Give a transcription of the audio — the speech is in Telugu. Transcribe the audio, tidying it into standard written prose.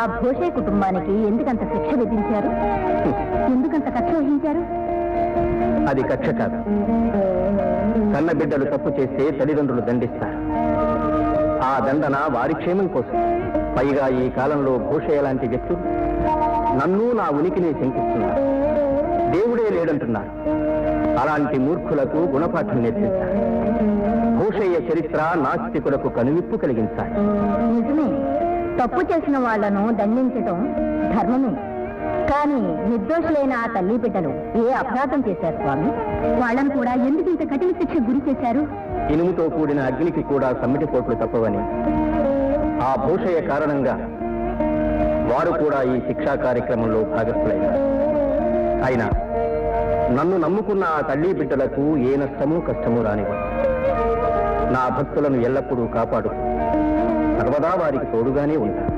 భోషే కుటుంబానికి ఎందుకంత శిక్ష విధించారు? ఎందుకంత కక్ష వహించారు? అది కక్ష కాదు. కన్న బిడ్డలు తప్పు చేస్తే తల్లిదండ్రులు దండిస్తారు. ఆ దండన వారి క్షేమం కోసం. పైగా ఈ కాలంలో భూషయ్య లాంటి వ్యక్తులు నన్ను నా ఉనికిని శంకిస్తున్నారు. దేవుడే లేడంటున్నారు. అలాంటి మూర్ఖులకు గుణపాఠం నేర్పించాలి. భూషయ్య చరిత్ర నాస్తికులకు కనువిప్పు కలిగించాలి. నిజమే, తప్పు చేసిన వాళ్లను దండించటం ధర్మమే. కానీ నిర్దోషులైన ఆ తల్లి బిడ్డలు ఏ అపరాధం చేశారు స్వామి? వాళ్ళను కూడా ఎందుకు ఇంత కఠిన శిక్ష గురి చేశారు? ఇనుముతో కూడిన అగ్నికి కూడా సమ్మిటి పోట్లు తప్పవని, ఆ భూషయ్య కారణంగా వారు కూడా ఈ శిక్షా కార్యక్రమంలో భాగస్థులైనారు. అయినా నన్ను నమ్ముకున్న ఆ తల్లి బిడ్డలకు ఏ నష్టమూ కష్టమూ రానివ్వను. నా భక్తులను ఎల్లప్పుడూ కాపాడు, సర్వదా వారికి తోడుగానే ఉంటాను.